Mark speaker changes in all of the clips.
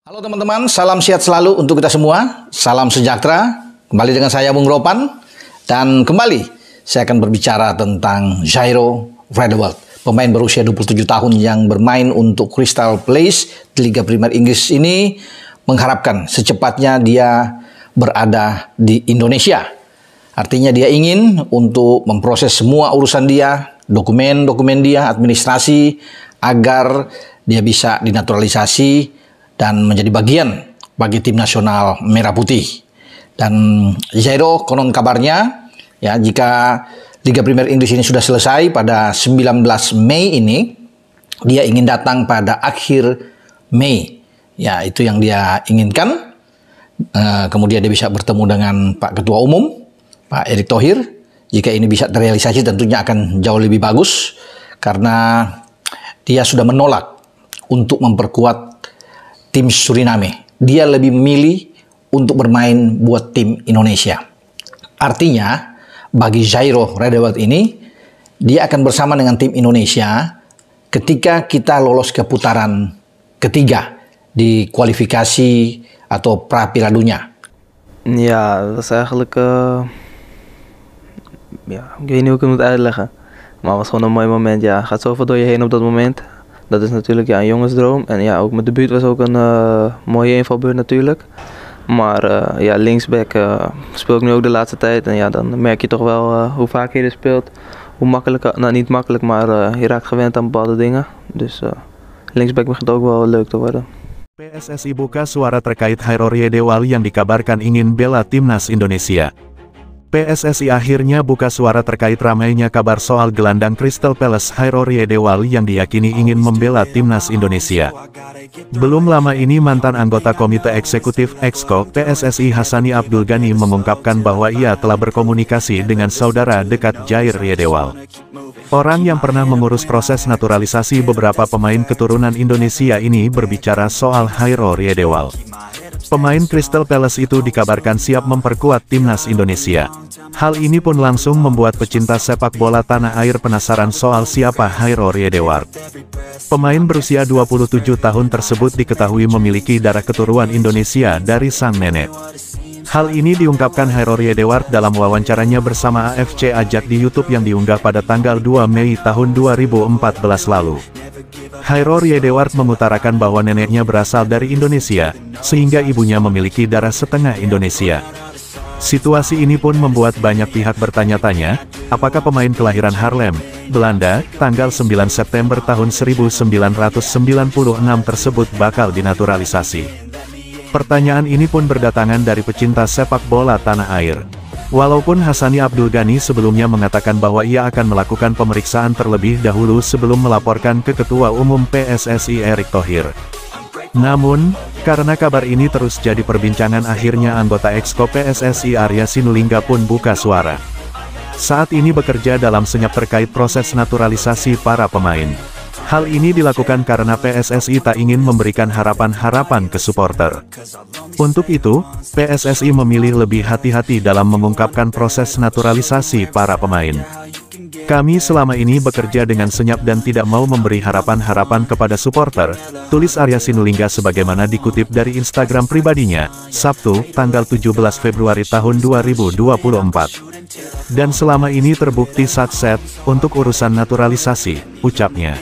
Speaker 1: Halo teman-teman, salam sehat selalu untuk kita semua. Salam sejahtera. Kembali dengan saya Bung Ropan. Dan kembali saya akan berbicara tentang Jairo Riedewald, pemain berusia 27 tahun yang bermain untuk Crystal Palace di Liga Premier Inggris ini, mengharapkan secepatnya dia berada di Indonesia. Artinya dia ingin untuk memproses semua urusan dia, dokumen-dokumen dia, administrasi, agar dia bisa dinaturalisasi dan menjadi bagian bagi tim nasional Merah Putih. Dan Jairo konon kabarnya, ya, jika Liga Premier Inggris ini sudah selesai pada 19 Mei ini, dia ingin datang pada akhir Mei. Ya, itu yang dia inginkan. Kemudian dia bisa bertemu dengan Pak Ketua Umum, Pak Erick Thohir. Jika ini bisa terrealisasi tentunya akan jauh lebih bagus, karena dia sudah menolak untuk memperkuat tim Suriname. Dia lebih memilih untuk bermain buat tim Indonesia. Artinya, bagi Jairo Riedewald ini, dia akan bersama dengan tim Indonesia ketika kita lolos ke putaran ketiga di kualifikasi atau pra Piala Dunia.
Speaker 2: Ja, dat is eigenlijk, ik weet niet hoe ik het moet uitleggen. Maar het was gewoon een mooi moment, ja. Gaat zoveel door je heen op dat moment. Dat is natuurlijk een jongensdroom. En ja, ook mijn debuut was ook een mooie invalbeurt natuurlijk. Maar linksback speel ik nu ook de laatste tijd. En ja, dan merk je toch wel hoe vaak je er speelt. Hoe makkelijk, nou niet makkelijk, maar je raakt gewend aan bepaalde dingen. Dus linksback begint ook wel leuk te worden.
Speaker 3: PSSI buka suara terkait Jairo Riedewald yang dikabarkan ingin bela timnas Indonesia. PSSI akhirnya buka suara terkait ramainya kabar soal gelandang Crystal Palace Jairo Riedewald yang diyakini ingin membela timnas Indonesia. Belum lama ini mantan anggota Komite Eksekutif Exco PSSI Hassani Abdul Ghani mengungkapkan bahwa ia telah berkomunikasi dengan saudara dekat Jairo Riedewald. Orang yang pernah mengurus proses naturalisasi beberapa pemain keturunan Indonesia ini berbicara soal Jairo Riedewald. Pemain Crystal Palace itu dikabarkan siap memperkuat timnas Indonesia. Hal ini pun langsung membuat pecinta sepak bola tanah air penasaran soal siapa Jairo Riedewald. Pemain berusia 27 tahun tersebut diketahui memiliki darah keturunan Indonesia dari sang nenek. Hal ini diungkapkan Jairo Riedewald dalam wawancaranya bersama AFC Ajak di YouTube yang diunggah pada tanggal 2 Mei tahun 2014 lalu. Jairo Riedewald mengutarakan bahwa neneknya berasal dari Indonesia, sehingga ibunya memiliki darah setengah Indonesia. Situasi ini pun membuat banyak pihak bertanya-tanya, apakah pemain kelahiran Haarlem, Belanda, tanggal 9 September tahun 1996 tersebut bakal dinaturalisasi. Pertanyaan ini pun berdatangan dari pecinta sepak bola tanah air. Walaupun Hassani Abdul Ghani sebelumnya mengatakan bahwa ia akan melakukan pemeriksaan terlebih dahulu sebelum melaporkan ke Ketua Umum PSSI Erick Thohir. Namun, karena kabar ini terus jadi perbincangan, akhirnya anggota Exco PSSI Arya Sinulinga pun buka suara. Saat ini bekerja dalam senyap terkait proses naturalisasi para pemain. Hal ini dilakukan karena PSSI tak ingin memberikan harapan-harapan ke supporter. Untuk itu, PSSI memilih lebih hati-hati dalam mengungkapkan proses naturalisasi para pemain. Kami selama ini bekerja dengan senyap dan tidak mau memberi harapan-harapan kepada supporter, tulis Arya Sinulinga sebagaimana dikutip dari Instagram pribadinya, Sabtu, tanggal 17 Februari tahun 2024. Dan selama ini terbukti sukses untuk urusan naturalisasi, ucapnya.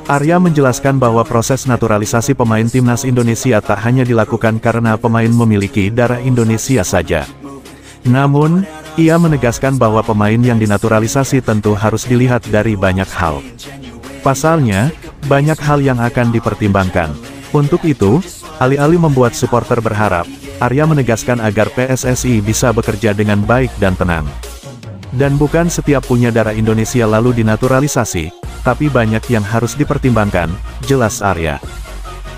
Speaker 3: Arya menjelaskan bahwa proses naturalisasi pemain timnas Indonesia tak hanya dilakukan karena pemain memiliki darah Indonesia saja. Namun, ia menegaskan bahwa pemain yang dinaturalisasi tentu harus dilihat dari banyak hal. Pasalnya, banyak hal yang akan dipertimbangkan. Untuk itu, alih-alih membuat supporter berharap, Arya menegaskan agar PSSI bisa bekerja dengan baik dan tenang. Dan bukan setiap punya darah Indonesia lalu dinaturalisasi, tapi banyak yang harus dipertimbangkan, jelas Arya.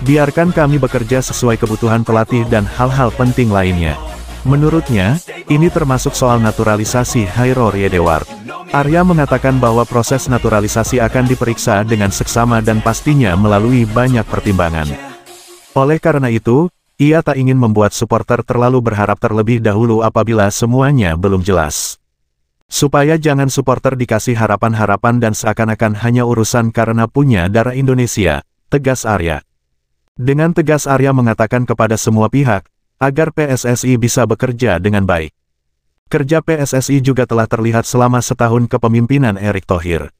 Speaker 3: Biarkan kami bekerja sesuai kebutuhan pelatih dan hal-hal penting lainnya. Menurutnya, ini termasuk soal naturalisasi Jairo Riedewald. Arya mengatakan bahwa proses naturalisasi akan diperiksa dengan seksama dan pastinya melalui banyak pertimbangan. Oleh karena itu, ia tak ingin membuat supporter terlalu berharap terlebih dahulu apabila semuanya belum jelas. Supaya jangan supporter dikasih harapan-harapan dan seakan-akan hanya urusan karena punya darah Indonesia, tegas Arya. Dengan tegas Arya mengatakan kepada semua pihak, agar PSSI bisa bekerja dengan baik. Kerja PSSI juga telah terlihat selama setahun kepemimpinan Erick Thohir.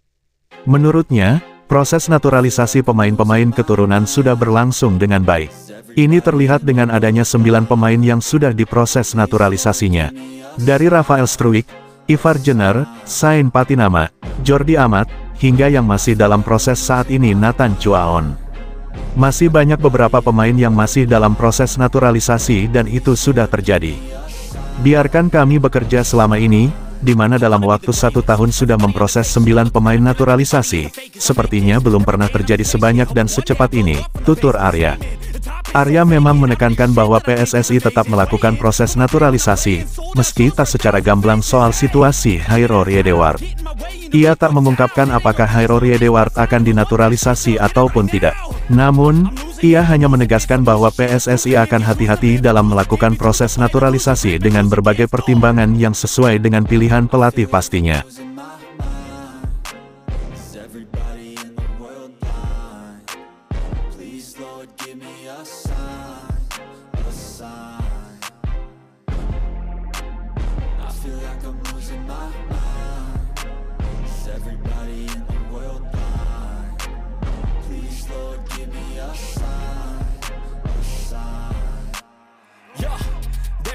Speaker 3: Menurutnya, proses naturalisasi pemain-pemain keturunan sudah berlangsung dengan baik. Ini terlihat dengan adanya 9 pemain yang sudah diproses naturalisasinya. Dari Rafael Struijk, Ivar Jenner, Sain Patinama, Jordi Amat, hingga yang masih dalam proses saat ini Nathan Chuaon. Masih banyak beberapa pemain yang masih dalam proses naturalisasi dan itu sudah terjadi. Biarkan kami bekerja selama ini, di mana dalam waktu 1 tahun sudah memproses 9 pemain naturalisasi. Sepertinya belum pernah terjadi sebanyak dan secepat ini, tutur Arya. Arya memang menekankan bahwa PSSI tetap melakukan proses naturalisasi, meski tak secara gamblang soal situasi Hairo Riedewald. Ia tak mengungkapkan apakah Hairo Riedewald akan dinaturalisasi ataupun tidak. Namun, ia hanya menegaskan bahwa PSSI akan hati-hati dalam melakukan proses naturalisasi dengan berbagai pertimbangan yang sesuai dengan pilihan pelatih pastinya.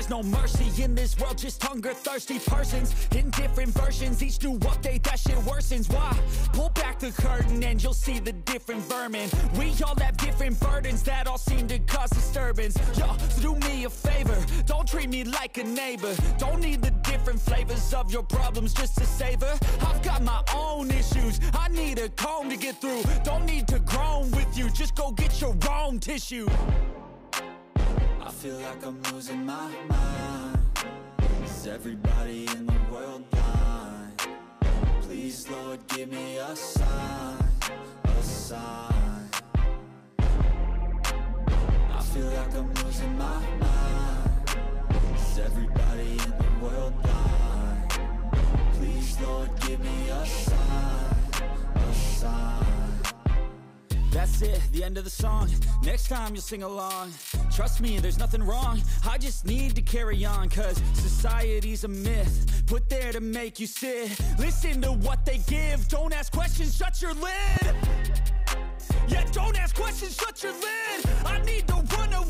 Speaker 4: No mercy in this world, just hunger-thirsty persons in different versions. Each new update, that shit worsens. Why? Pull back the curtain and you'll see the different vermin. We all have different burdens that all seem to cause disturbance. Yo, so do me a favor, don't treat me like a neighbor. Don't need the different flavors of your problems just to savor. I've got my own issues, I need a comb to get through. Don't need to groan with you, just go get your own tissue. I feel like I'm losing my mind. Is everybody in the world blind? Please, Lord, give me a sign, a sign. I feel like I'm losing my mind. Is everybody in the world blind? Please, Lord, give me a sign, a sign. That's it, the end of the song. Next time you'll sing along. Trust me, there's nothing wrong. I just need to carry on, cause society's a myth put there to make you sit. Listen to what they give. Don't ask questions, shut your lid. Yeah, don't ask questions, shut your lid. I need to run away.